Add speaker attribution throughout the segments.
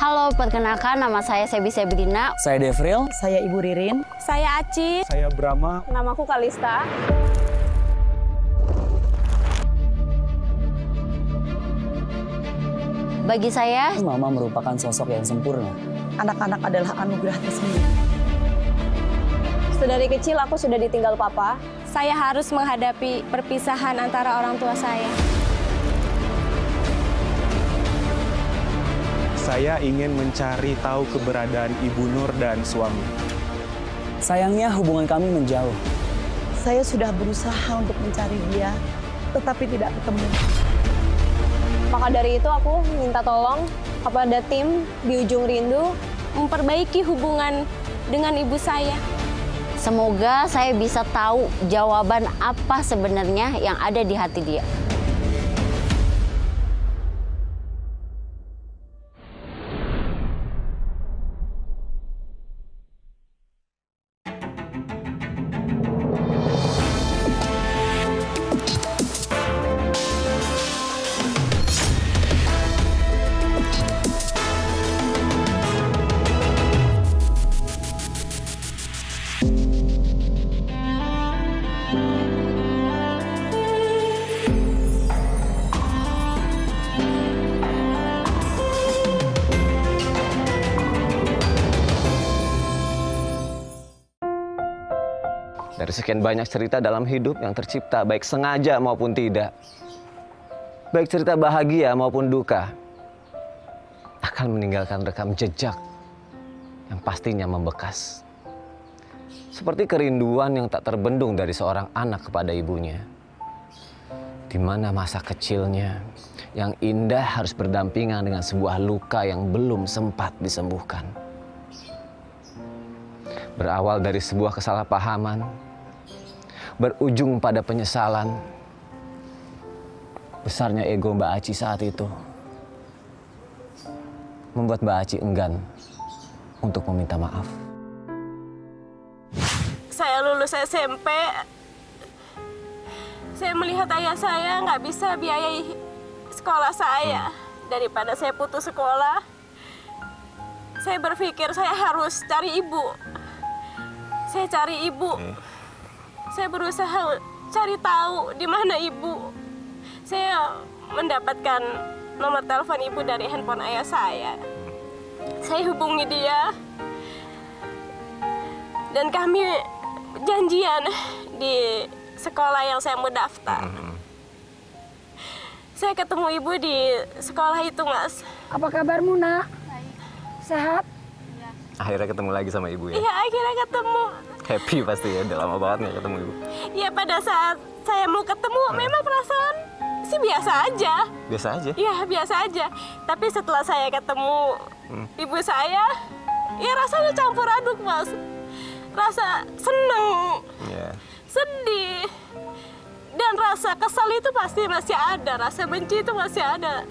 Speaker 1: Halo, perkenalkan nama saya Sebi Sebrina.
Speaker 2: Saya Devril.
Speaker 3: Saya Ibu Ririn.
Speaker 4: Saya Aci.
Speaker 5: Saya Brahma.
Speaker 4: Namaku Kalista.
Speaker 1: Bagi saya,
Speaker 2: Mama merupakan sosok yang sempurna.
Speaker 3: Anak-anak adalah anugerah tersendiri.
Speaker 4: Sedari kecil aku sudah ditinggal papa. Saya harus menghadapi perpisahan antara orang tua saya.
Speaker 5: Saya ingin mencari tahu keberadaan Ibu Nur dan suami.
Speaker 2: Sayangnya hubungan kami menjauh.
Speaker 3: Saya sudah berusaha untuk mencari dia, tetapi tidak ketemu.
Speaker 4: Maka dari itu aku minta tolong kepada tim di Ujung Rindu memperbaiki hubungan dengan ibu saya.
Speaker 1: semoga saya bisa tahu jawaban apa sebenarnya yang ada di hati dia.
Speaker 6: Dari sekian banyak cerita dalam hidup yang tercipta, baik sengaja maupun tidak, baik cerita bahagia maupun duka, akan meninggalkan rekam jejak yang pastinya membekas. Seperti kerinduan yang tak terbendung dari seorang anak kepada ibunya, di mana masa kecilnya yang indah harus berdampingan dengan sebuah luka yang belum sempat disembuhkan. Berawal dari sebuah kesalahpahaman, berujung pada penyesalan. Besarnya ego Mbak Aci saat itu membuat Mbak Aci enggan untuk meminta maaf.
Speaker 4: Saya lulus SMP, saya melihat ayah saya nggak bisa biayai sekolah saya. Daripada saya putus sekolah, saya berpikir saya harus cari ibu. Saya cari ibu. Saya berusaha cari tahu di mana ibu. Saya mendapatkan nomor telepon ibu dari handphone ayah saya. Saya hubungi dia. Dan kami janjian di sekolah yang saya mau daftar. Saya ketemu ibu di sekolah itu, Mas.
Speaker 7: Apa kabarmu, Nak? Sehat?
Speaker 6: Akhirnya ketemu lagi sama ibu ya?
Speaker 4: Iya, akhirnya ketemu.
Speaker 6: Happy pasti ya, udah lama banget nggak ketemu ibu.
Speaker 4: Iya, pada saat saya mau ketemu, memang perasaan sih biasa aja.
Speaker 6: Biasa aja?
Speaker 4: Iya, biasa aja. Tapi setelah saya ketemu ibu saya, ya rasanya campur aduk, Mas. Rasa seneng, sedih, dan rasa kesal itu pasti masih ada. Rasa benci itu masih ada.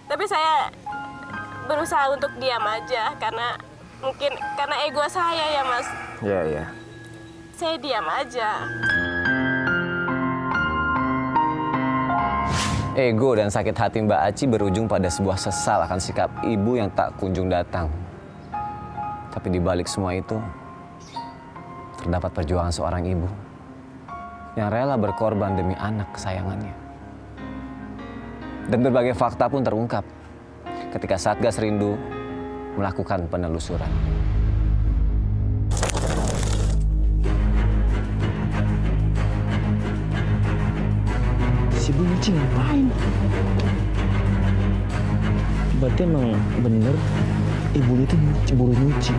Speaker 4: Tapi saya berusaha untuk diam aja, karena mungkin karena ego saya ya, Mas.
Speaker 6: Iya, iya.
Speaker 4: Saya diam aja.
Speaker 6: Ego dan sakit hati Mbak Aci berujung pada sebuah sesal akan sikap ibu yang tak kunjung datang. Tapi di balik semua itu, terdapat perjuangan seorang ibu yang rela berkorban demi anak kesayangannya. Dan berbagai fakta pun terungkap ketika Satgas Rindu melakukan penelusuran.
Speaker 8: Si Bu Nyuci ngapain? Berarti emang bener ibu itu cemburu nyuci.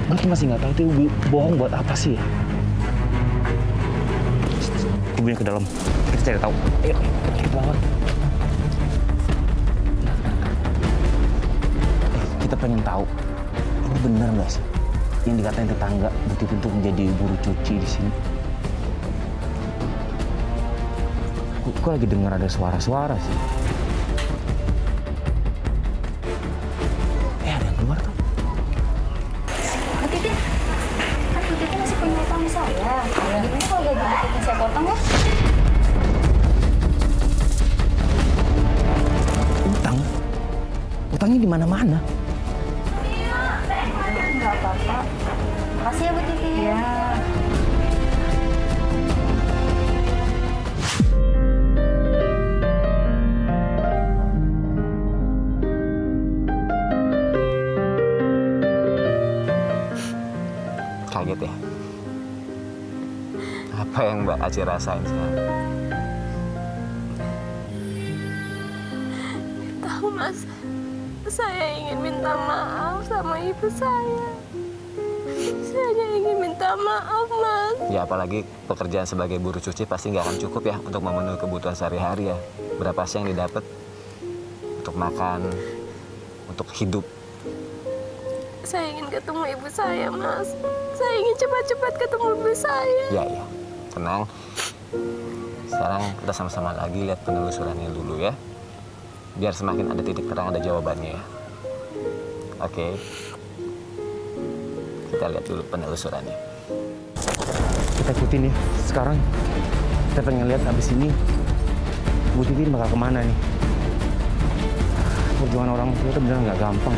Speaker 8: Gue tuh masih nggak tahu tuh ibu bohong buat apa sih ya? Ibunya ke dalam, kita cari tahu. Ayo, kita lawan. Kita pengen tahu, ini bener nggak sih yang dikatain tetangga Bu Titin tuh menjadi buru cuci di sini? Kok lagi dengar ada suara-suara sih? Ada yang keluar tuh.
Speaker 7: Bu Titin, kan Bu Titin masih punya utang saya. Gimana kalau gaji Bu Titin saya potong ya?
Speaker 8: di mana-mana.
Speaker 7: Nggak apa-apa. Makasih ya Bu Titin. Ya.
Speaker 6: Kaget ya? Apa yang Mbak Aci rasain sekarang?
Speaker 4: Tahu Mas, saya ingin minta maaf sama ibu saya. Saya hanya ingin minta maaf, Mas.
Speaker 6: Ya apalagi pekerjaan sebagai buruh cuci pasti nggak akan cukup ya untuk memenuhi kebutuhan sehari-hari ya. Berapa sih yang didapat untuk makan, untuk hidup?
Speaker 4: Saya ingin ketemu ibu saya, Mas. Saya ingin cepat-cepat ketemu ibu saya.
Speaker 6: Ya, tenang. Sekarang kita sama-sama lagi lihat penelusurannya dulu ya. Biar semakin ada titik terang, ada jawabannya ya. Oke. Kita lihat dulu penelusurannya.
Speaker 8: Kita ikutin ya. Sekarang kita pengen lihat habis ini Bu Titin bakal kemana nih. Perjuangan orang tua itu benar nggak gampang.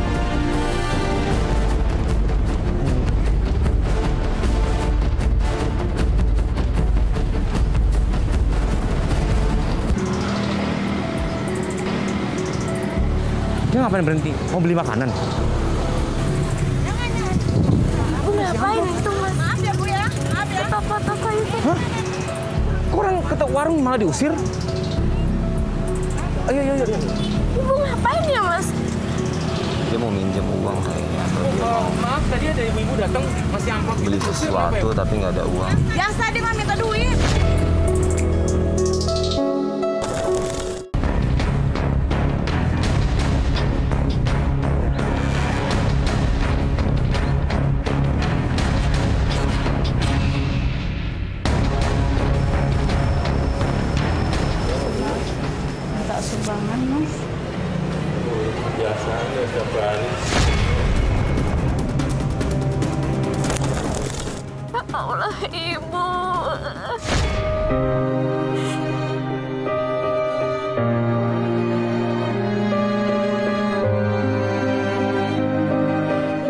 Speaker 8: Dia ngapain berhenti? Mau beli makanan?
Speaker 4: Ibu ngapain itu, Mas? Maaf ya, Bu ya. Maaf ya. Toko itu.
Speaker 8: Hah? Kok orang ke warung malah diusir? Ayo.
Speaker 4: Ibu ngapain ya, Mas?
Speaker 6: Dia mau minjem uang kayaknya. Atau dia mau
Speaker 8: Maaf, tadi ada ibu-ibu datang masih amplop
Speaker 6: beli sesuatu tapi nggak ada uang.
Speaker 3: Yang tadi mah minta duit.
Speaker 7: Sumbangan, Mas.
Speaker 5: Biasanya setiap hari.
Speaker 4: Ya Allah, Ibu.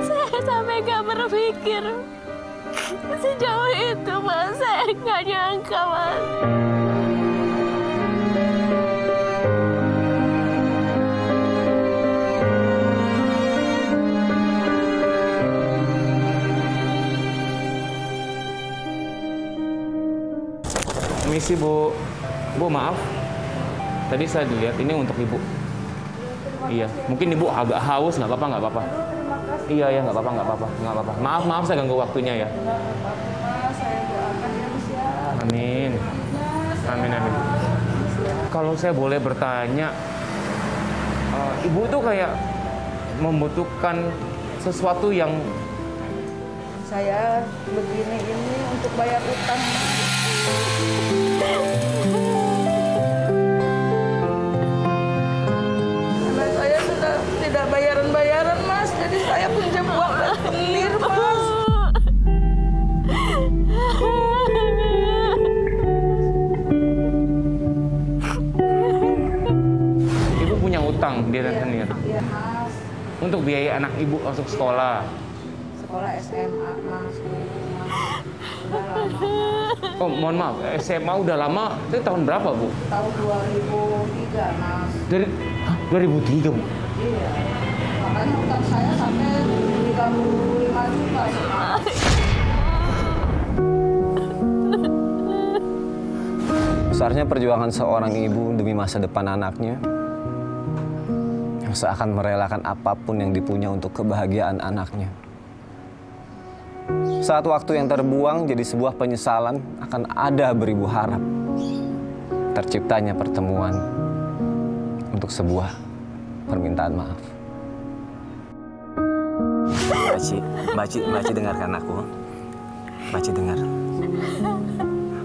Speaker 4: Saya sampai gak berpikir sejauh itu, Mas. Saya gak nyangka, Mas.
Speaker 8: Misi Bu. Bu maaf. Tadi saya dilihat ini untuk Ibu. Iya, mungkin Ibu agak haus, nggak apa-apa. Iya, nggak apa-apa. Maaf saya ganggu waktunya ya. Amin. Kalau saya boleh bertanya, Ibu tuh kayak membutuhkan sesuatu yang
Speaker 3: Saya begini ini untuk bayar utang. Karena saya sudah tidak bayaran, Mas. Jadi saya pinjam uang rekening, Mas.
Speaker 8: Ibu punya utang di rentenir.
Speaker 3: Iya, Mas.
Speaker 8: Untuk biaya anak Ibu masuk sekolah.
Speaker 3: Sekolah SMA, Mas. Udah lama.
Speaker 8: Oh, mohon maaf, SMA udah lama. Itu tahun berapa, Bu?
Speaker 3: Tahun 2003, Mas.
Speaker 8: Dari 2003, Bu.
Speaker 3: Iya. Makanya utang saya sampai 35 juta. Mas.
Speaker 6: Besarnya perjuangan seorang ibu demi masa depan anaknya yang seakan merelakan apapun yang dipunya untuk kebahagiaan anaknya. Saat waktu yang terbuang jadi sebuah penyesalan, akan ada beribu harap. Terciptanya pertemuan untuk sebuah permintaan maaf. Baci dengarkan aku. Baci dengar.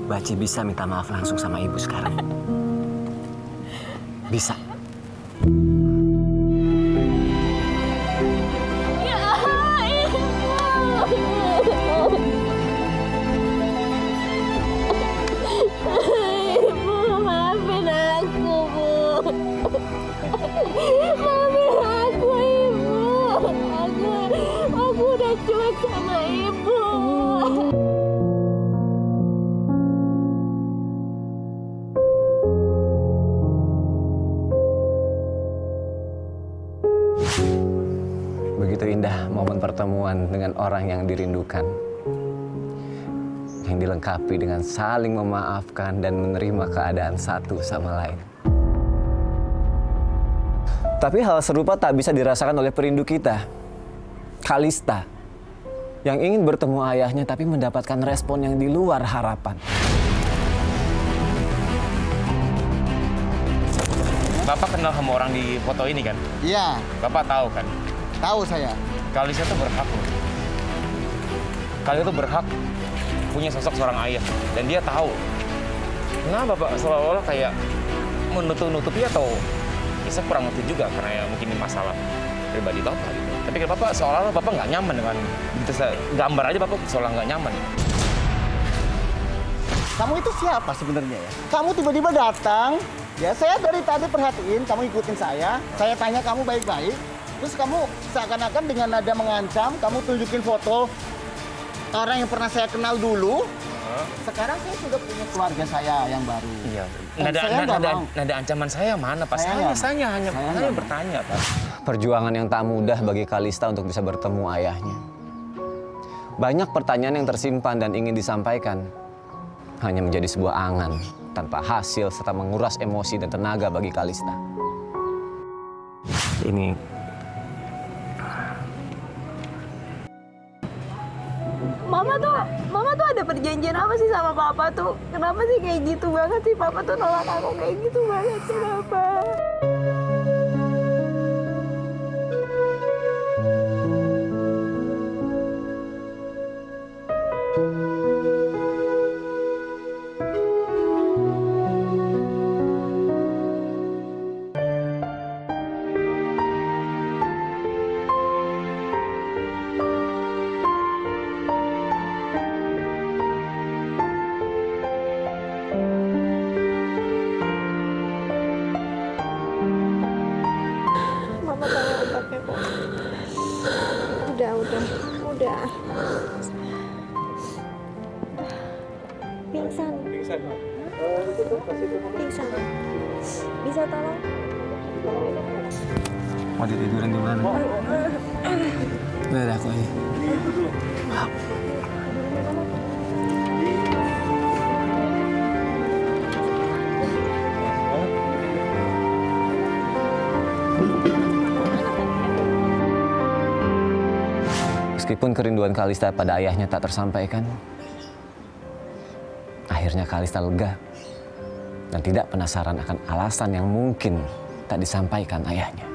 Speaker 6: Baci bisa minta maaf langsung sama ibu sekarang. Bisa.
Speaker 4: Ibu, maafin aku, Bu. Maafin aku,
Speaker 6: momen pertemuan dengan orang yang dirindukan, yang dilengkapi dengan saling memaafkan dan menerima keadaan satu sama lain. Tapi hal serupa tak bisa dirasakan oleh perindu kita, Kalista, yang ingin bertemu ayahnya tapi mendapatkan respon yang di luar harapan.
Speaker 8: Bapak kenal sama orang di foto ini kan?
Speaker 9: Iya,
Speaker 8: Bapak tahu kan?
Speaker 9: tahu saya.
Speaker 8: Kalista tuh berhak loh. Kalista tuh berhak punya sosok seorang ayah. Dan dia tahu. Nah, Bapak seolah-olah kayak menutup-nutupi atau bisa kurang ngerti juga karena ya mungkin ini masalah pribadi Bapak gitu. Tapi kalau Bapak seolah-olah Bapak nggak nyaman dengan gitu, gambar aja Bapak seolah nggak nyaman.
Speaker 9: Kamu itu siapa sebenarnya ya? Kamu tiba-tiba datang, ya saya dari tadi perhatiin, kamu ikutin saya tanya kamu baik-baik, terus kamu seakan-akan dengan nada mengancam, kamu tunjukin foto orang yang pernah saya kenal dulu. Sekarang saya sudah punya keluarga saya yang baru.
Speaker 8: Iya.
Speaker 9: Nada
Speaker 8: Ancaman saya mana Pak? Saya hanya bertanya Pak.
Speaker 6: Perjuangan yang tak mudah bagi Kalista untuk bisa bertemu ayahnya. Banyak pertanyaan yang tersimpan dan ingin disampaikan, hanya menjadi sebuah angan tanpa hasil serta menguras emosi dan tenaga bagi Kalista. Ini
Speaker 4: Mama tuh ada perjanjian apa sih sama Papa tuh? Kenapa sih kayak gitu banget sih? Papa tuh nolak aku kayak gitu banget sih, Papa. Mama tahu obatnya kok. Udah. Pingsan. Bisa tolong?
Speaker 6: mau ditidurin di mana? Udah ada aku aja. Maaf. Meskipun kerinduan Kalista pada ayahnya tak tersampaikan, akhirnya Kalista lega dan tidak penasaran akan alasan yang mungkin tak disampaikan ayahnya.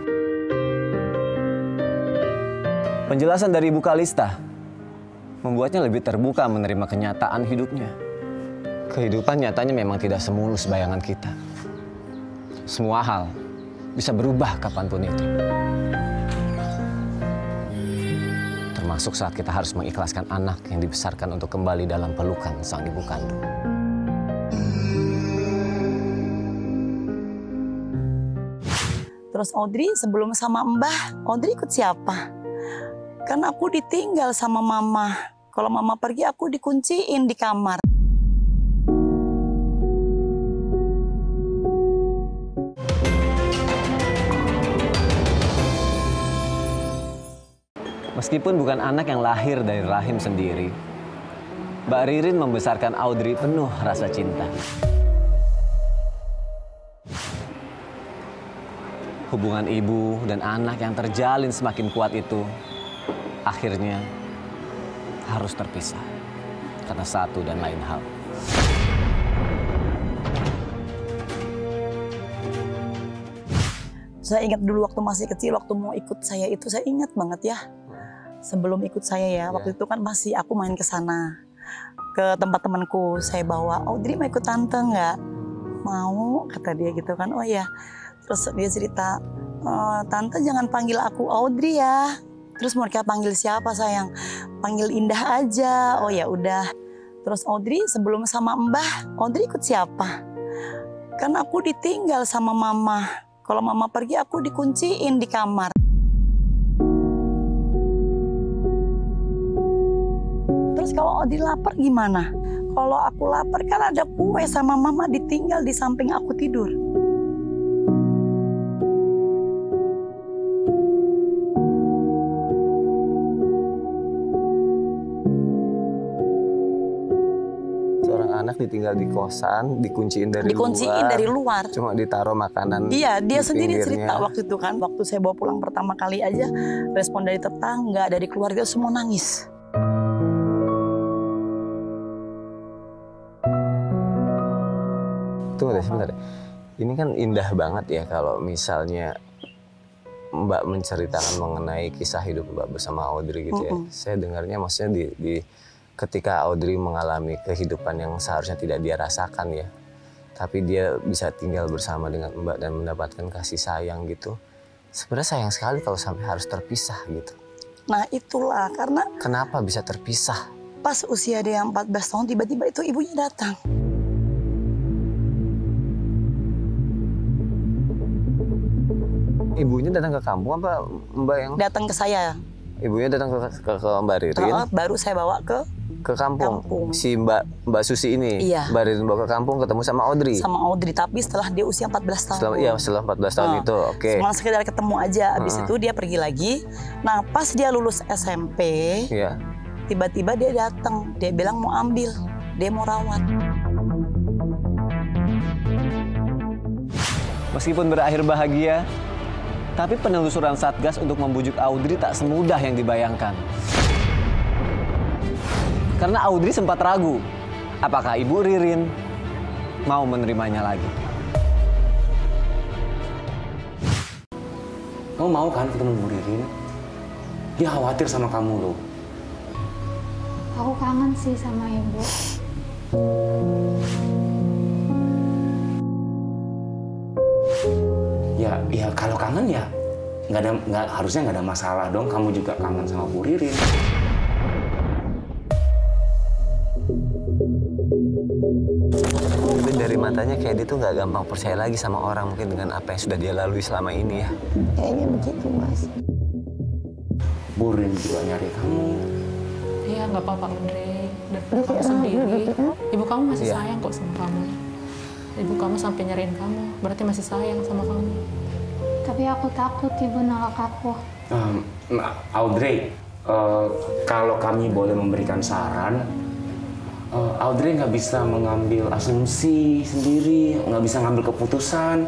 Speaker 6: Penjelasan dari Ibu Kalista membuatnya lebih terbuka menerima kenyataan hidupnya. Kehidupan nyatanya memang tidak semulus bayangan kita. Semua hal bisa berubah kapanpun itu. Termasuk saat kita harus mengikhlaskan anak yang dibesarkan untuk kembali dalam pelukan sang ibu kandung.
Speaker 10: Terus Audrey sebelum sama Mbah, Audrey ikut siapa? Kan aku ditinggal sama Mama. Kalau Mama pergi aku dikunciin di kamar.
Speaker 6: Meskipun bukan anak yang lahir dari rahim sendiri, Mbak Ririn membesarkan Audrey penuh rasa cinta. Hubungan ibu dan anak yang terjalin semakin kuat itu akhirnya harus terpisah karena satu dan lain hal.
Speaker 10: Saya ingat dulu waktu masih kecil, waktu mau ikut saya itu, saya ingat banget ya. Sebelum ikut saya ya, waktu itu kan masih aku main ke sana. Ke tempat temanku, saya bawa, Audrey mau ikut tante nggak? Mau, kata dia gitu kan, oh ya. Terus dia cerita, tante jangan panggil aku Audrey ya. Terus mereka panggil siapa sayang? Panggil Indah aja, oh ya udah. Terus Audrey sebelum sama Mbah, Audrey ikut siapa? Kan aku ditinggal sama Mama. Kalau Mama pergi aku dikunciin di kamar. Terus kalau Audrey lapar gimana? Kalau aku lapar kan ada kue sama Mama ditinggal di samping aku tidur.
Speaker 6: ditinggal di kosan, dikunciin dari
Speaker 10: luar.
Speaker 6: Cuma ditaruh makanan.
Speaker 10: Iya, dia
Speaker 6: di
Speaker 10: sendiri
Speaker 6: pinggirnya.
Speaker 10: cerita waktu itu kan. Waktu saya bawa pulang pertama kali aja, respon dari tetangga, dari keluarga semua nangis.
Speaker 6: Tunggu deh sebentar. Ini kan indah banget ya kalau misalnya Mbak menceritakan mengenai kisah hidup Mbak bersama Audrey gitu ya. Saya dengarnya maksudnya di ketika Audrey mengalami kehidupan yang seharusnya tidak dia rasakan ya. Tapi dia bisa tinggal bersama dengan Mbak dan mendapatkan kasih sayang gitu. Sebenarnya sayang sekali kalau sampai harus terpisah gitu.
Speaker 10: Nah itulah karena...
Speaker 6: Kenapa bisa terpisah?
Speaker 10: Pas usia dia 14 tahun tiba-tiba itu ibunya datang.
Speaker 6: Ibunya datang ke kampung apa Mbak yang?
Speaker 10: Datang ke saya.
Speaker 6: Ibunya datang ke Mbak Ririn?
Speaker 10: Baru saya bawa ke
Speaker 6: kampung. Si Mbak Susi ini?
Speaker 10: Iya.
Speaker 6: Mbak Ririn bawa ke kampung ketemu sama Audrey?
Speaker 10: Sama Audrey, tapi setelah dia usia 14 tahun.
Speaker 6: Setelah 14 tahun itu, oke.
Speaker 10: Cuma sekedar ketemu aja, habis itu dia pergi lagi. Nah pas dia lulus SMP, tiba-tiba dia datang. Dia bilang mau ambil, dia mau rawat.
Speaker 6: Meskipun berakhir bahagia, tapi penelusuran Satgas untuk membujuk Audrey tak semudah yang dibayangkan. Karena Audrey sempat ragu, apakah Ibu Ririn mau menerimanya lagi.
Speaker 8: Kamu mau kan ketemu Bu Ririn? Dia khawatir sama kamu loh.
Speaker 7: Aku kangen sih sama ibu.
Speaker 8: Ya kalau kangen ya harusnya nggak ada masalah dong. Kamu juga kangen sama Bu Ririn.
Speaker 6: Mungkin dari matanya kayak dia tuh nggak gampang percaya lagi sama orang mungkin dengan apa yang sudah dia lalui selama ini ya.
Speaker 10: Kayaknya begitu Mas.
Speaker 8: Bu Ririn juga nyari kamu.
Speaker 11: Iya nggak apa-apa Audrey. Daripada kamu sendiri. Ibu kamu masih sayang kok sama kamu. Ibu kamu sampai nyariin kamu, berarti masih sayang sama kamu.
Speaker 7: Tapi aku takut ibu nolak aku.
Speaker 8: Audrey, kalau kami boleh memberikan saran, Audrey nggak bisa mengambil asumsi sendiri, nggak bisa ngambil keputusan.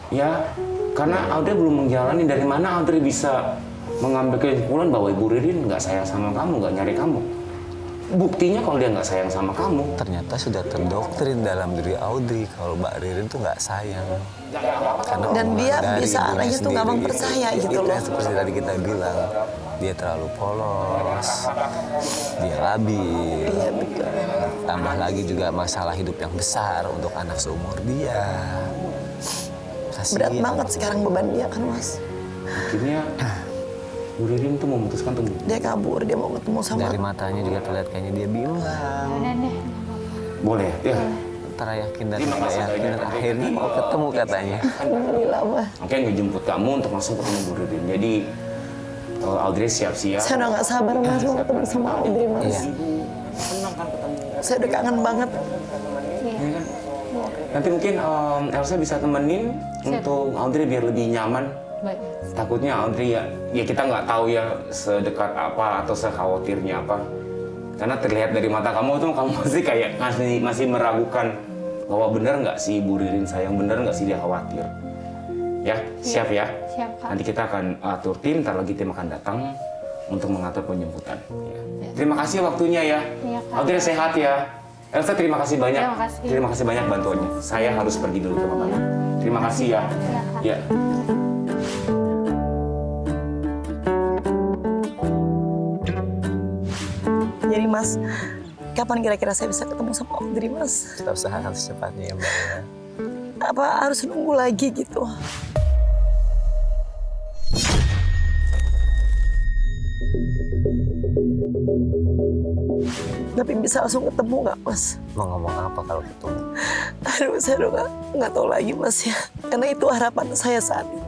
Speaker 8: Ya, karena Audrey belum menjalani. Dari mana Audrey bisa mengambil kesimpulan bahwa Ibu Ririn nggak sayang sama kamu, nggak nyari kamu? Buktinya kalau dia nggak sayang sama kamu.
Speaker 6: Ternyata sudah terdoktrin dalam diri Audrey kalau Mbak Ririn tuh nggak sayang. Karena
Speaker 10: dan dia bisa anaknya tuh gampang percaya gitu loh.
Speaker 6: Seperti tadi kita bilang, dia terlalu polos, dia labil.
Speaker 10: Iya betul.
Speaker 6: Tambah lagi juga masalah hidup yang besar untuk anak seumur dia. Kasian.
Speaker 10: Berat banget sekarang beban dia kan Mas.
Speaker 8: Akhirnya Bu Ririn tuh memutuskan untuk
Speaker 10: dia kabur, dia mau ketemu sama.
Speaker 6: Dari matanya juga terlihat kayaknya dia bimbang.
Speaker 7: Udah deh.
Speaker 8: Boleh ya?
Speaker 6: Antara yakin dan tidak yakin, akhirnya mau ketemu katanya.
Speaker 10: Alhamdulillah Mas.
Speaker 8: Oke, ngejemput kamu untuk langsung ketemu Bu Ririn. Jadi Audrey siap-siap.
Speaker 10: Saya udah nggak sabar Mas mau ketemu sama Audrey Mas.
Speaker 6: Iya.
Speaker 8: Senang kan ketemu.
Speaker 10: Saya udah kangen banget.
Speaker 8: Iya kan? Nanti mungkin Elsa bisa temenin untuk Audrey biar lebih nyaman.
Speaker 11: Baik.
Speaker 8: Takutnya Audrey ya kita nggak tahu ya sedekat apa atau sekhawatirnya apa. Karena terlihat dari mata kamu tuh kamu masih kayak masih meragukan bahwa benar nggak sih Bu Ririn sayang, benar nggak sih dia khawatir. Ya, siap ya?
Speaker 7: Siap, Kak.
Speaker 8: Nanti kita akan atur tim, ntar lagi tim akan datang untuk mengatur penjemputan. Ya. Terima kasih waktunya ya.
Speaker 7: Iya, Kak.
Speaker 8: Audrey sehat ya. Elsa terima kasih banyak.
Speaker 7: Terima kasih.
Speaker 8: Terima kasih banyak bantuannya. Saya harus pergi dulu ke mamanya. Terima kasih ya.
Speaker 7: Iya, Kak.
Speaker 8: Ya.
Speaker 10: Jadi Mas, kapan kira-kira saya bisa ketemu sama Audrey Mas?
Speaker 6: Kita usahakan secepatnya ya Mbak ya.
Speaker 10: Apa harus nunggu lagi gitu? Tapi bisa langsung ketemu nggak Mas?
Speaker 6: Mau ngomong apa kalau ketemu?
Speaker 10: Aduh, saya udah nggak tahu lagi Mas ya. Karena itu harapan saya saat ini.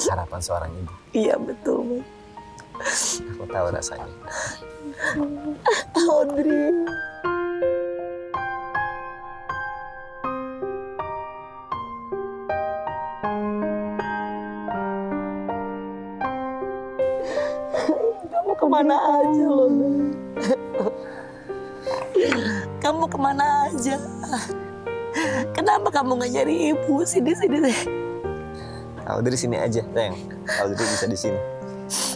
Speaker 6: Harapan seorang ibu.
Speaker 10: Iya betul Mas.
Speaker 6: Aku tahu rasanya.
Speaker 10: Audrey. kemana aja loh? Kamu kemana aja? Kenapa kamu nggak nyari ibu? Sini.
Speaker 6: Audrey sini aja, sayang. Audrey bisa di sini.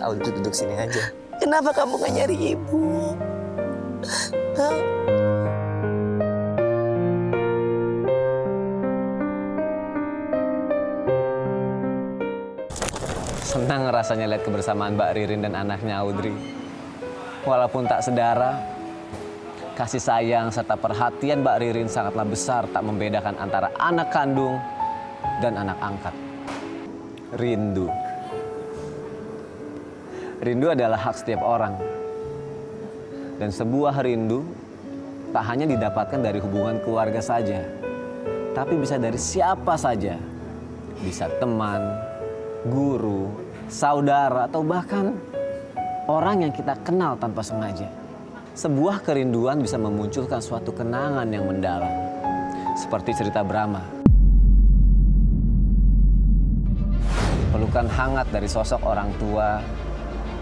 Speaker 6: Audrey duduk sini aja.
Speaker 10: Kenapa kamu nggak nyari ibu? Hah?
Speaker 6: Senang rasanya lihat kebersamaan Mbak Ririn dan anaknya Audrey. Walaupun tak sedara, kasih sayang serta perhatian Mbak Ririn sangatlah besar, tak membedakan antara anak kandung dan anak angkat. Rindu. Rindu adalah hak setiap orang. Dan sebuah rindu tak hanya didapatkan dari hubungan keluarga saja, tapi bisa dari siapa saja. Bisa teman, guru, saudara, atau bahkan orang yang kita kenal tanpa sengaja. Sebuah kerinduan bisa memunculkan suatu kenangan yang mendalam. Seperti cerita Brahma. Pelukan hangat dari sosok orang tua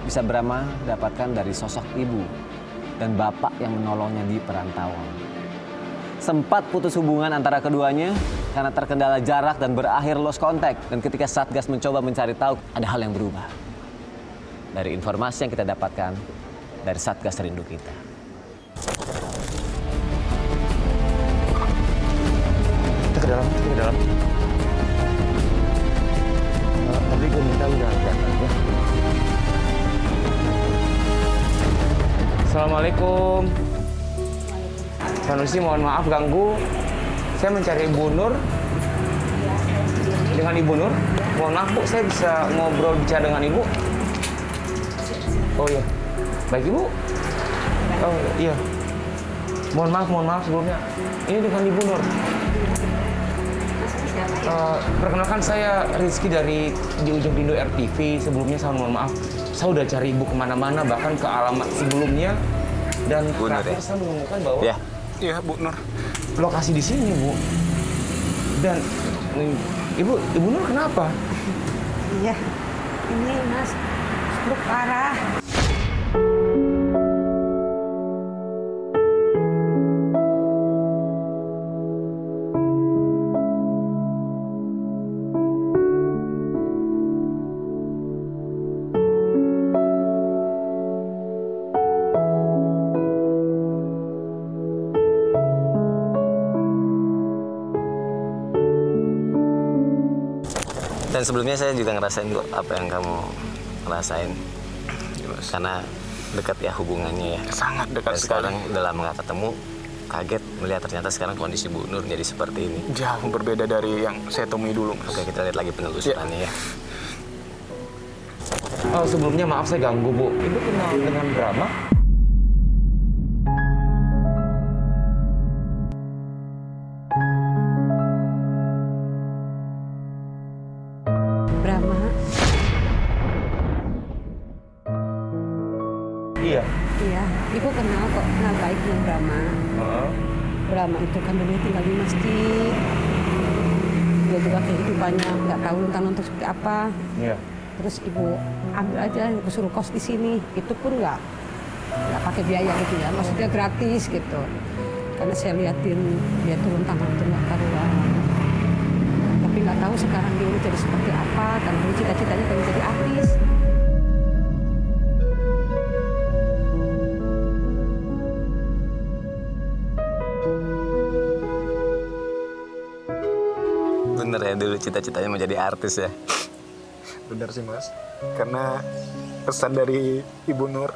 Speaker 6: bisa Brahma dapatkan dari sosok ibu dan bapak yang menolongnya di perantauan. Sempat putus hubungan antara keduanya karena terkendala jarak dan berakhir lost contact. Dan ketika Satgas mencoba mencari tahu, ada hal yang berubah. Dari informasi yang kita dapatkan dari Satgas Rindu Kita.
Speaker 8: Kita ke dalam. Tapi gue minta udah datang ya. Assalamualaikum. Sanusi, mohon maaf ganggu. Saya mencari Ibu Nur. Dengan Ibu Nur? Mohon maaf Bu, saya bisa ngobrol bicara dengan Ibu? Oh iya. Baik Ibu. Oh iya. Mohon maaf sebelumnya. Ini dengan Ibu Nur. Perkenalkan saya Rizky dari di Ujung Pindo RTV. Sebelumnya saya mohon maaf. Saya udah cari Ibu kemana-mana, bahkan ke alamat sebelumnya. Dan terakhir saya menemukan bahwa
Speaker 5: Iya, Bu Nur.
Speaker 8: Lokasi di sini, Bu. Dan Ibu Nur kenapa?
Speaker 12: Iya, ini Mas, stroke parah.
Speaker 6: Dan sebelumnya saya juga ngerasain kok apa yang kamu ngerasain. Karena dekat ya hubungannya ya.
Speaker 5: Sangat dekat
Speaker 6: dan sekarang udah lama gak ketemu, kaget melihat ternyata sekarang kondisi Bu Nur jadi seperti ini.
Speaker 5: Jauh berbeda dari yang saya temui dulu, Mas.
Speaker 6: Oke, kita lihat lagi penelusurannya ya.
Speaker 8: Oh, sebelumnya maaf saya ganggu, Bu. Ibu kenal dengan Brahma?
Speaker 12: Iya, Ibu kenal kok, kenal baik dengan Brahma. Brahma itu kan dulu tinggal di masjid. Dia juga kehidupannya nggak tahu untuk seperti apa. Iya. Terus Ibu ambil aja, Ibu suruh kos di sini. Itu pun nggak pakai biaya gitu ya, maksudnya gratis gitu. Karena saya liatin dia turun tangan tuh nggak karuan. Tapi nggak tahu sekarang dia udah jadi seperti apa. Karena dulu cita-citanya pengen jadi artis.
Speaker 6: Bener ya, dulu cita-citanya mau jadi artis ya.
Speaker 5: Benar sih Mas, karena pesan dari Ibu Nur,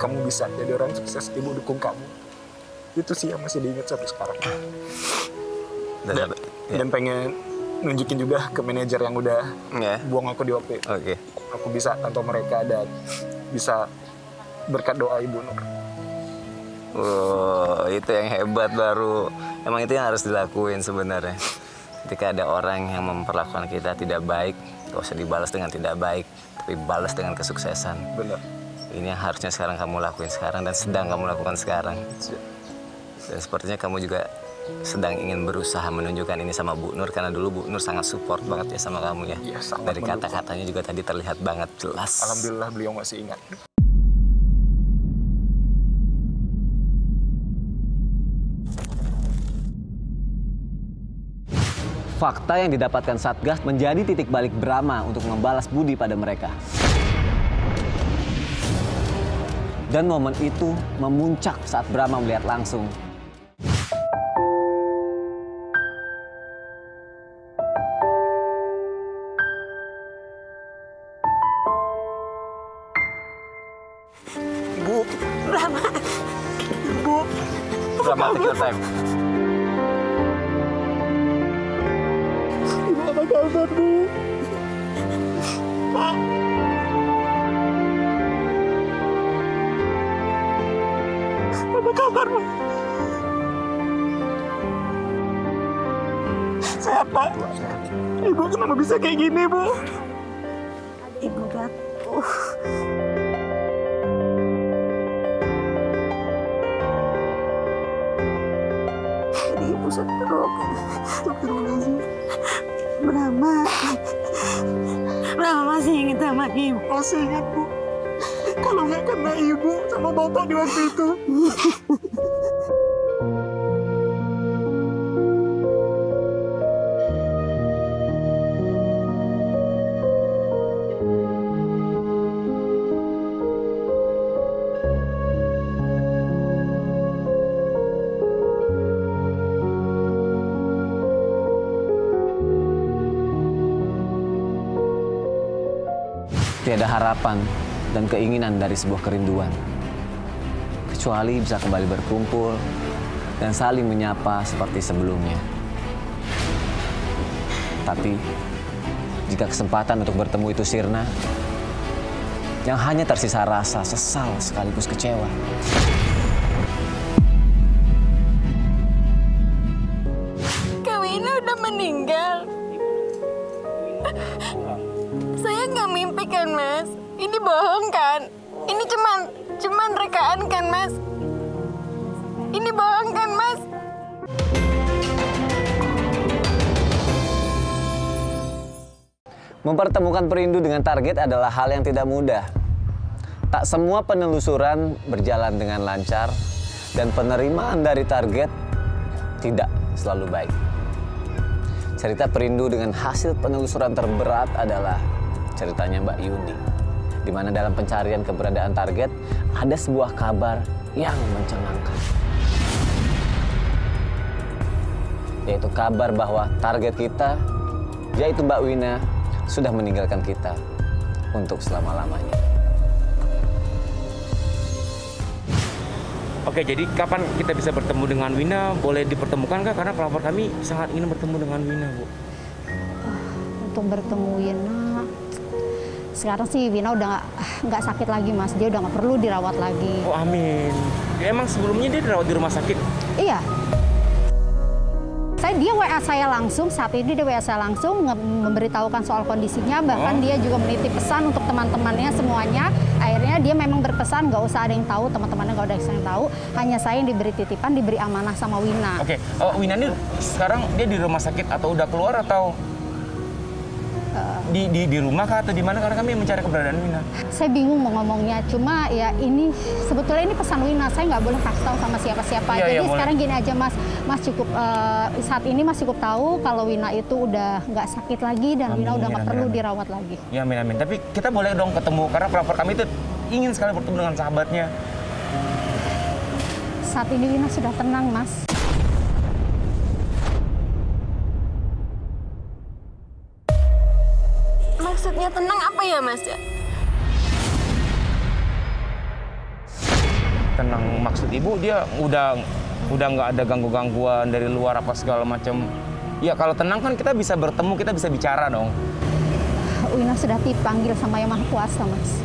Speaker 5: kamu bisa jadi orang sukses, Ibu dukung kamu. Itu sih yang masih diingat sampai sekarang. Dan pengen nunjukin juga ke manajer yang udah buang aku di OP. Aku bisa tanpa mereka dan bisa berkat doa Ibu Nur.
Speaker 6: Wow, itu yang hebat baru. Emang itu yang harus dilakuin sebenarnya. Ketika ada orang yang memperlakukan kita tidak baik, gak usah dibalas dengan tidak baik, tapi balas dengan kesuksesan.
Speaker 5: Benar.
Speaker 6: Ini yang harusnya sekarang kamu lakuin sekarang dan sedang kamu lakukan sekarang. Dan sepertinya kamu juga sedang ingin berusaha menunjukkan ini sama Bu Nur, karena dulu Bu Nur sangat support banget ya sama kamu ya.
Speaker 5: Iya, sangat
Speaker 6: dari kata-katanya juga tadi terlihat banget jelas.
Speaker 5: Alhamdulillah beliau masih ingat.
Speaker 6: Fakta yang didapatkan Satgas menjadi titik balik Brahma untuk membalas budi pada mereka. Dan momen itu memuncak saat Brahma melihat langsung
Speaker 3: Ibu. Brahma. Ibu.
Speaker 6: Brahma, take your time.
Speaker 3: Ibu apa kabar, Bu? Pak. Apa kabar, Bu? Sehat, Pak? Ibu kenapa bisa kayak gini, Bu? Ibu jatuh. Jadi ibu stroke. Astagfirullahaladzim. Brahma. Brahma masih ingat sama ibu. Masih ingat, Bu. Kalau nggak kena ibu sama bapak di waktu itu.
Speaker 6: Tiada harapan dan keinginan dari sebuah kerinduan, kecuali bisa kembali berkumpul dan saling menyapa seperti sebelumnya. Tapi, jika kesempatan untuk bertemu itu sirna, yang hanya tersisa rasa sesal sekaligus kecewa.
Speaker 4: Kak Wina udah meninggal. Saya nggak mimpi kan, Mas? Ini bohong kan? Ini cuman rekaan kan, Mas? Ini bohong kan, Mas?
Speaker 6: Mempertemukan perindu dengan target adalah hal yang tidak mudah. Tak semua penelusuran berjalan dengan lancar dan penerimaan dari target tidak selalu baik. Cerita perindu dengan hasil penelusuran terberat adalah ceritanya Mbak Yuni, di mana dalam pencarian keberadaan target ada sebuah kabar yang mencengangkan, yaitu kabar bahwa target kita, yaitu Mbak Wina, sudah meninggalkan kita untuk selama-lamanya.
Speaker 8: Oke, jadi kapan kita bisa bertemu dengan Wina? Boleh dipertemukan kah? Karena pelapor kami sangat ingin bertemu dengan Wina, Bu.
Speaker 13: Untuk bertemu Wina, sekarang sih Wina udah nggak sakit lagi, Mas. Dia udah nggak perlu dirawat lagi.
Speaker 8: Oh, amin. Emang sebelumnya dia dirawat di rumah sakit?
Speaker 13: Iya. Dia WA saya langsung, saat ini dia WA saya langsung memberitahukan soal kondisinya, bahkan dia juga menitip pesan untuk teman-temannya semuanya. Akhirnya dia memang berpesan nggak usah ada yang tahu, teman-temannya nggak ada yang tahu, hanya saya yang diberi titipan, diberi amanah sama Wina.
Speaker 8: Oke, Wina ini sekarang dia di rumah sakit atau udah keluar atau di rumah kah atau di mana? Karena kami mencari keberadaan Wina.
Speaker 13: Saya bingung mau ngomongnya, cuma ya ini sebetulnya ini pesan Wina, saya nggak boleh kasih tahu sama siapa-siapa. Jadi sekarang gini aja, Mas cukup saat ini Mas cukup tahu kalau Wina itu udah nggak sakit lagi dan Wina udah nggak perlu dirawat lagi.
Speaker 8: Ya, amin. Tapi kita boleh dong ketemu karena pelapor kami itu ingin sekali bertemu dengan sahabatnya.
Speaker 13: Saat ini Wina sudah tenang, Mas.
Speaker 4: Maksudnya tenang apa ya, Mas?
Speaker 8: Tenang maksud ibu dia udah nggak ada gangguan dari luar apa segala macam. Ya kalau tenang kan kita bisa bertemu, kita bisa bicara dong.
Speaker 13: Wina sudah dipanggil sama Yang Maha Kuasa, Mas.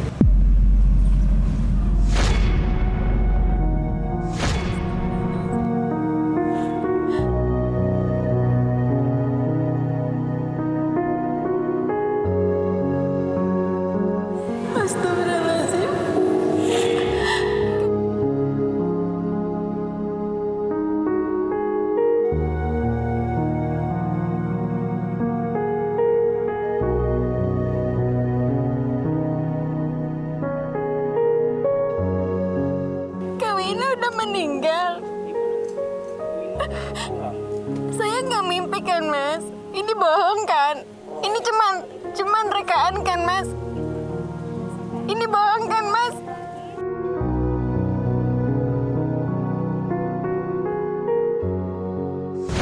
Speaker 4: Ini bohong kan? Ini cuman rekaan kan, Mas? Ini bohong kan, Mas?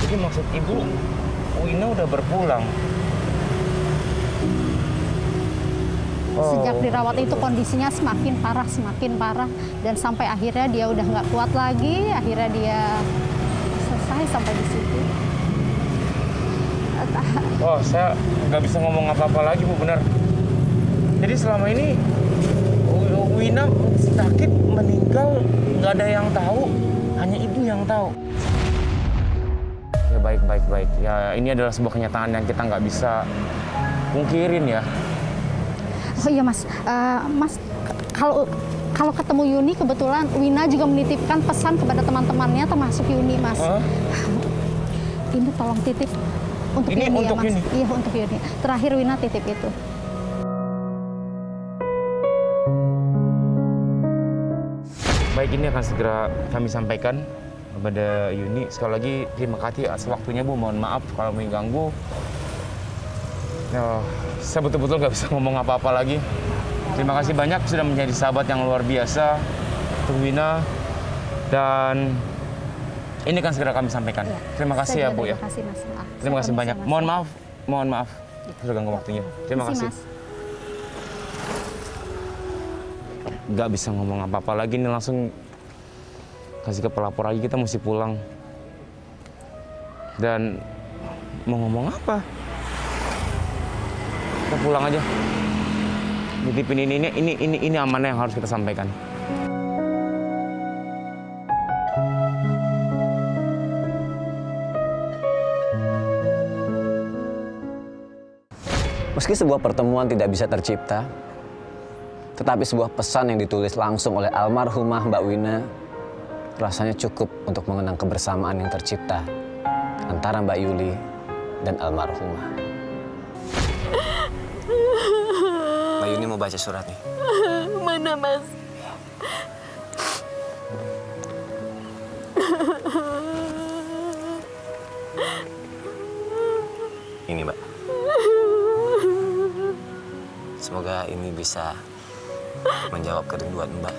Speaker 8: Jadi maksud ibu, Wina udah berpulang?
Speaker 13: Sejak dirawat itu kondisinya semakin parah, dan sampai akhirnya dia udah nggak kuat lagi, akhirnya dia selesai sampai di situ.
Speaker 8: Oh, saya nggak bisa ngomong apa-apa lagi, Bu, benar. Jadi selama ini Wina sakit, meninggal, nggak ada yang tahu, hanya ibu yang tahu. Ya baik. Ya ini adalah sebuah kenyataan yang kita nggak bisa pungkirin ya.
Speaker 13: Oh iya Mas, kalau ketemu Yuni kebetulan Wina juga menitipkan pesan kepada teman-temannya termasuk Yuni, Mas. Ini tolong titip untuk
Speaker 8: Ini
Speaker 13: Yuni
Speaker 8: untuk
Speaker 13: ya, Mas.
Speaker 8: Yuni?
Speaker 13: Iya, untuk Yuni. Terakhir Wina titip itu.
Speaker 8: Baik, ini akan segera kami sampaikan kepada Yuni. Sekali lagi terima kasih atas waktunya, Bu. Mohon maaf kalau mengganggu. Ya, saya betul-betul nggak bisa ngomong apa-apa lagi. Terima kasih banyak sudah menjadi sahabat yang luar biasa untuk Wina. Dan ini akan segera kami sampaikan.
Speaker 13: Ya,
Speaker 8: terima kasih ya, Bu ya.
Speaker 13: Terima kasih, Mas.
Speaker 8: Terima kasih banyak. Mohon maaf sudah ganggu waktunya. Terima kasih.
Speaker 13: Mas.
Speaker 8: Nggak bisa ngomong apa-apa lagi nih, langsung kasih ke pelapor lagi, kita mesti pulang. Dan mau ngomong apa? Kita pulang aja. Nitipin ini amanah yang harus kita sampaikan.
Speaker 6: Meski sebuah pertemuan tidak bisa tercipta, tetapi sebuah pesan yang ditulis langsung oleh almarhumah Mbak Wina rasanya cukup untuk mengenang kebersamaan yang tercipta antara Mbak Yuli dan almarhumah. Mbak Yuni mau baca surat nih.
Speaker 4: Mana, Mas?
Speaker 6: Ini, Mbak. Semoga ini bisa menjawab kerinduan Mbak.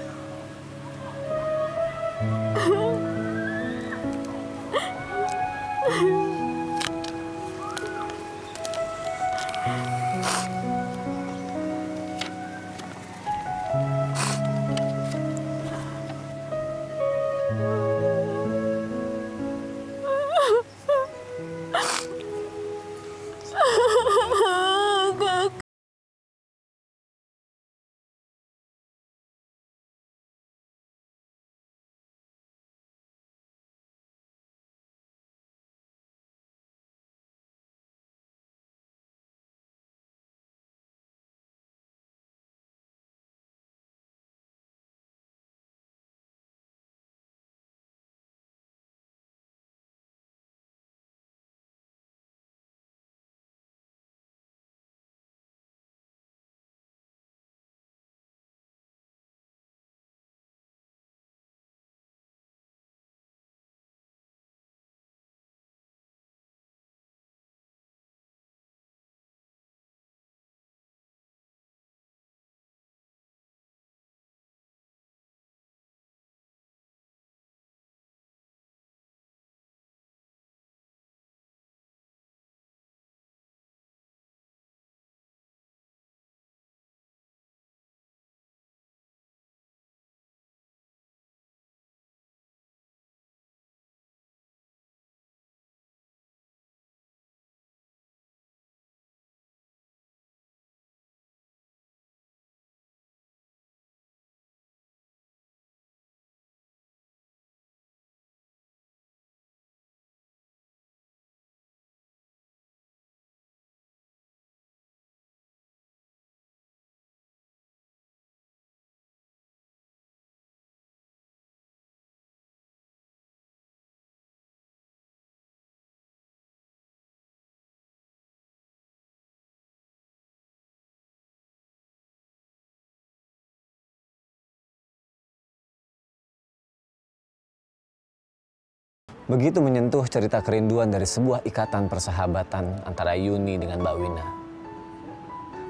Speaker 6: Begitu menyentuh cerita kerinduan dari sebuah ikatan persahabatan antara Yuni dengan Mbak Wina.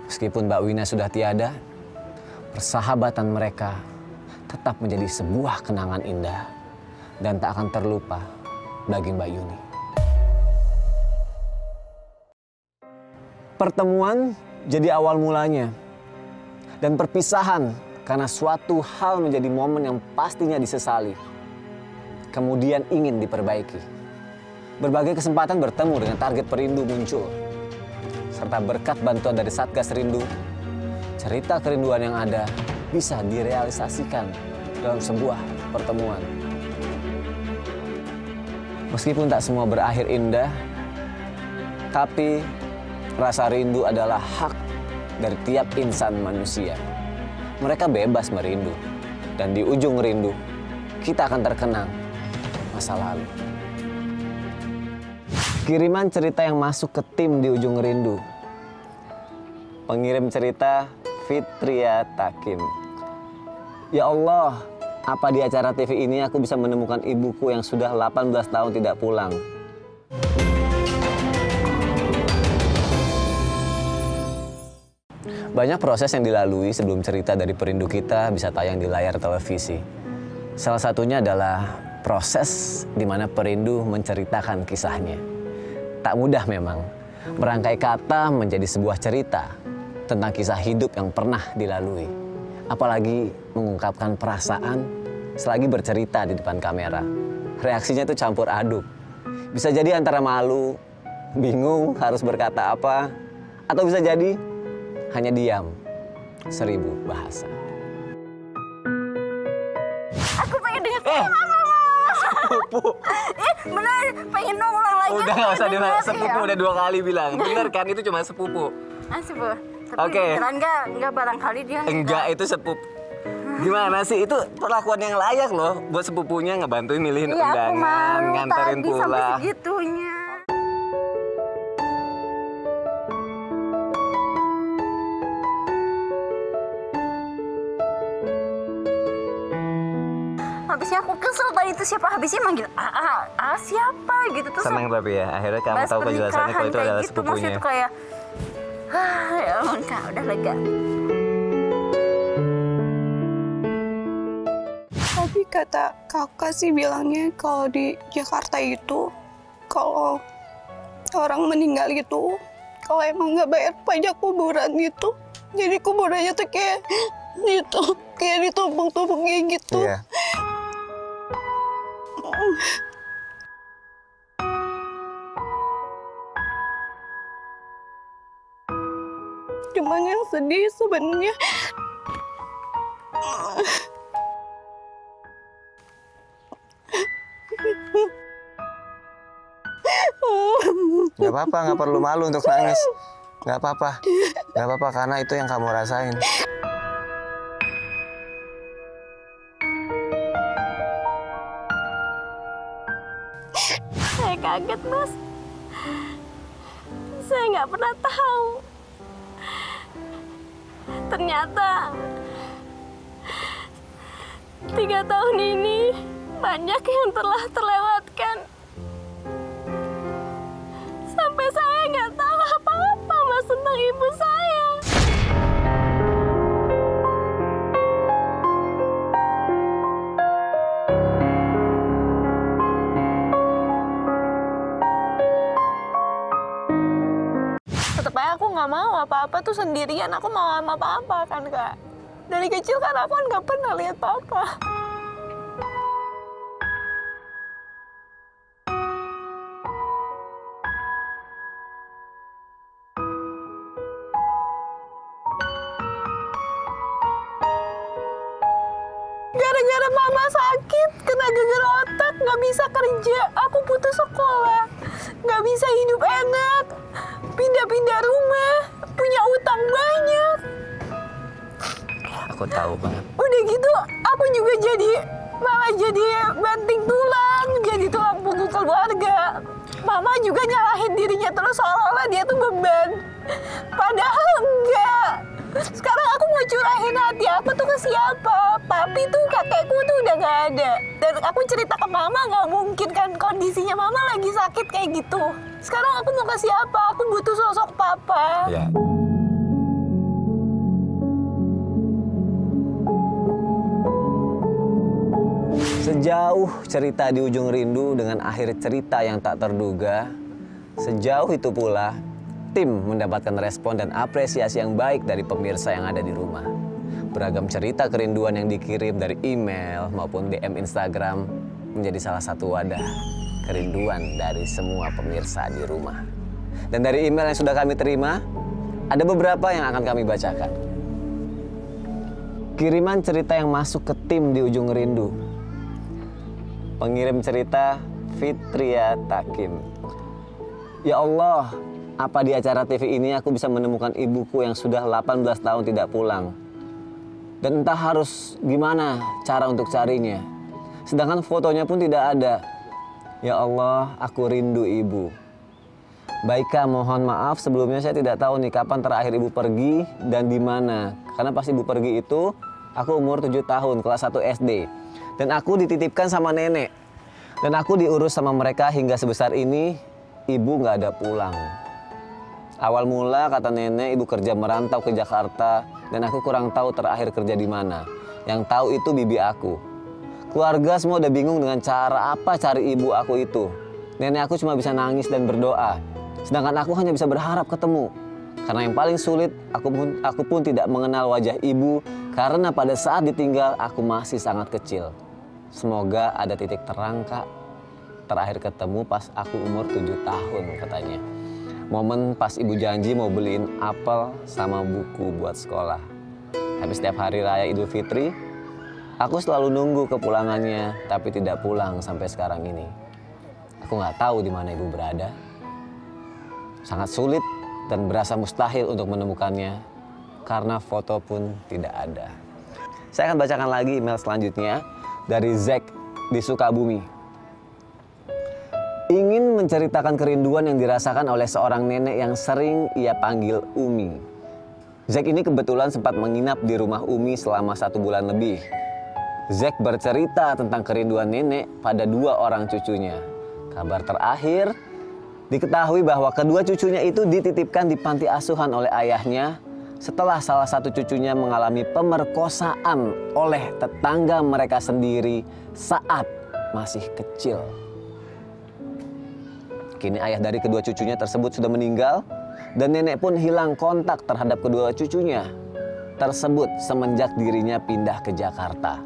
Speaker 6: Meskipun Mbak Wina sudah tiada, persahabatan mereka tetap menjadi sebuah kenangan indah dan tak akan terlupa bagi Mbak Yuni. Pertemuan jadi awal mulanya dan perpisahan karena suatu hal menjadi momen yang pastinya disesali. Kemudian ingin diperbaiki. Berbagai kesempatan bertemu dengan target perindu muncul. Serta berkat bantuan dari Satgas Rindu, cerita kerinduan yang ada bisa direalisasikan dalam sebuah pertemuan. Meskipun tak semua berakhir indah, tapi rasa rindu adalah hak dari tiap insan manusia. Mereka bebas merindu, dan di ujung rindu, kita akan terkenang masa lalu. Kiriman cerita yang masuk ke tim di ujung rindu. Pengirim cerita Fitria Takim. Ya Allah, apa di acara TV ini aku bisa menemukan ibuku yang sudah 18 tahun tidak pulang. Banyak proses yang dilalui sebelum cerita dari perindu kita bisa tayang di layar televisi. Salah satunya adalah proses di mana perindu menceritakan kisahnya. Tak mudah memang, merangkai kata menjadi sebuah cerita tentang kisah hidup yang pernah dilalui. Apalagi mengungkapkan perasaan selagi bercerita di depan kamera. Reaksinya itu campur aduk. Bisa jadi antara malu, bingung harus berkata apa, atau bisa jadi hanya diam, 1000 bahasa.
Speaker 4: Aku pengen dengar sepupu. Bener, pengen ulang lagi.
Speaker 6: Udah nggak usah dengar sepupu, udah 2 kali bilang. Bener kan, itu cuma sepupu.
Speaker 4: Sepupu. Tapi
Speaker 6: Oke.
Speaker 4: beneran enggak barangkali dia.
Speaker 6: Enggak, itu sepupu. Gimana sih, itu perlakuan yang layak loh buat sepupunya, ngebantuin milihin
Speaker 4: Iya, aku
Speaker 6: undangan,
Speaker 4: malu
Speaker 6: nganterin
Speaker 4: tadi sampai
Speaker 6: pulang.
Speaker 4: segitunya. Habisnya aku kesel tadi itu siapa, habisnya manggil siapa gitu tuh.
Speaker 6: Senang tapi ya, akhirnya kamu tahu penjelasannya kalau itu adalah sepupunya.
Speaker 4: Maksudnya tuh kayak ya ampun Kak, udah lega.
Speaker 14: Tapi kata kakak sih bilangnya kalau di Jakarta itu kalau orang meninggal gitu, kalau emang nggak bayar pajak kuburan gitu, jadi kuburannya tuh kayak gitu, kayak ditumpuk-tumpuk kayak gitu.
Speaker 6: Iya.
Speaker 14: Cuman yang sedih sebenarnya
Speaker 6: Gak apa-apa, gak perlu malu untuk nangis. Gak apa-apa, gak apa-apa karena itu yang kamu rasain.
Speaker 4: Saya kaget, Mas. Saya nggak pernah tahu. Ternyata 3 tahun ini banyak yang telah terlewatkan. Sampai saya nggak tahu apa-apa, Mas, tentang ibu saya. Tetep aja aku nggak mau apa-apa tuh sendirian. Aku mau sama papa kan, Kak. Dari kecil kan aku nggak pernah lihat papa. Gara-gara mama sakit, kena geger otak, nggak bisa kerja, aku putus sekolah, nggak bisa hidup enak, pindah-pindah rumah, punya utang banyak.
Speaker 6: Aku tahu banget.
Speaker 4: Udah gitu, aku juga malah jadi banting tulang, jadi tulang punggung keluarga. Mama juga nyalahin dirinya terus seolah-olah dia tuh beban. Padahal enggak. Sekarang aku mau curahin hati aku tuh ke siapa? Papi tuh, kakekku tuh udah nggak ada. Dan aku cerita ke mama nggak mungkin kan, kondisinya mama lagi sakit kayak gitu. Sekarang aku mau kasih apa? Aku butuh sosok papa.
Speaker 6: Ya. Sejauh cerita di ujung rindu dengan akhir cerita yang tak terduga, sejauh itu pula tim mendapatkan respon dan apresiasi yang baik dari pemirsa yang ada di rumah. Beragam cerita kerinduan yang dikirim dari email maupun DM Instagram menjadi salah satu wadah kerinduan dari semua pemirsa di rumah. Dan dari email yang sudah kami terima, ada beberapa yang akan kami bacakan. Kiriman cerita yang masuk ke tim di ujung rindu. Pengirim cerita Fitria Takim. Ya Allah, apa di acara TV ini aku bisa menemukan ibuku yang sudah 18 tahun tidak pulang. Dan entah harus gimana cara untuk carinya. Sedangkan fotonya pun tidak ada. Ya Allah, aku rindu ibu. Baik Kak, mohon maaf sebelumnya saya tidak tahu nih kapan terakhir ibu pergi dan di mana. Karena pas ibu pergi itu aku umur 7 tahun, kelas 1 SD. Dan aku dititipkan sama nenek. Dan aku diurus sama mereka hingga sebesar ini, ibu nggak ada pulang. Awal mula kata nenek ibu kerja merantau ke Jakarta dan aku kurang tahu terakhir kerja di mana. Yang tahu itu bibi aku. Keluarga semua udah bingung dengan cara apa cari ibu aku itu. Nenek aku cuma bisa nangis dan berdoa. Sedangkan aku hanya bisa berharap ketemu. Karena yang paling sulit, aku pun tidak mengenal wajah ibu karena pada saat ditinggal aku masih sangat kecil. Semoga ada titik terang Kak. Terakhir ketemu pas aku umur 7 tahun katanya. Momen pas ibu janji mau beliin apel sama buku buat sekolah. Tapi setiap hari raya Idul Fitri, aku selalu nunggu kepulangannya tapi tidak pulang sampai sekarang ini. Aku nggak tahu di mana ibu berada. Sangat sulit dan berasa mustahil untuk menemukannya karena foto pun tidak ada. Saya akan bacakan lagi email selanjutnya dari Zack di Sukabumi. Ingin menceritakan kerinduan yang dirasakan oleh seorang nenek yang sering ia panggil Umi. Zack ini kebetulan sempat menginap di rumah Umi selama 1 bulan lebih. Zack bercerita tentang kerinduan nenek pada 2 orang cucunya. Kabar terakhir, diketahui bahwa kedua cucunya itu dititipkan di panti asuhan oleh ayahnya setelah salah satu cucunya mengalami pemerkosaan oleh tetangga mereka sendiri saat masih kecil. Kini ayah dari kedua cucunya tersebut sudah meninggal dan nenek pun hilang kontak terhadap kedua cucunya tersebut semenjak dirinya pindah ke Jakarta.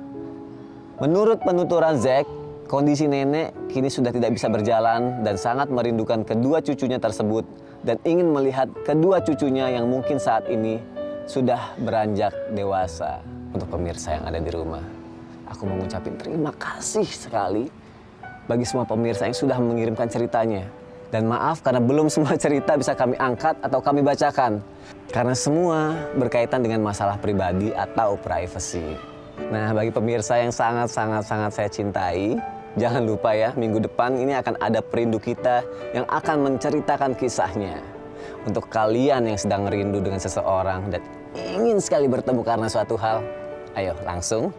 Speaker 6: Menurut penuturan Zack, kondisi nenek kini sudah tidak bisa berjalan dan sangat merindukan kedua cucunya tersebut dan ingin melihat kedua cucunya yang mungkin saat ini sudah beranjak dewasa. Untuk pemirsa yang ada di rumah, aku mau ngucapin terima kasih sekali bagi semua pemirsa yang sudah mengirimkan ceritanya. Dan maaf karena belum semua cerita bisa kami angkat atau kami bacakan. Karena semua berkaitan dengan masalah pribadi atau privacy. Nah, bagi pemirsa yang sangat saya cintai, jangan lupa ya, minggu depan ini akan ada perindu kita yang akan menceritakan kisahnya. Untuk kalian yang sedang rindu dengan seseorang dan ingin sekali bertemu karena suatu hal, ayo langsung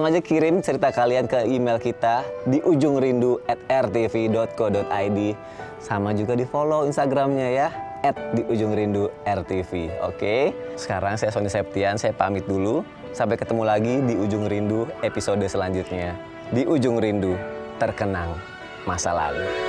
Speaker 6: aja kirim cerita kalian ke email kita di ujungrindu@rtv.co.id. Sama juga di follow Instagramnya ya, @diujungrindu_rtv. Oke, sekarang saya Sony Septian, saya pamit dulu. Sampai ketemu lagi di Ujung Rindu episode selanjutnya. Di Ujung Rindu, terkenang masa lalu.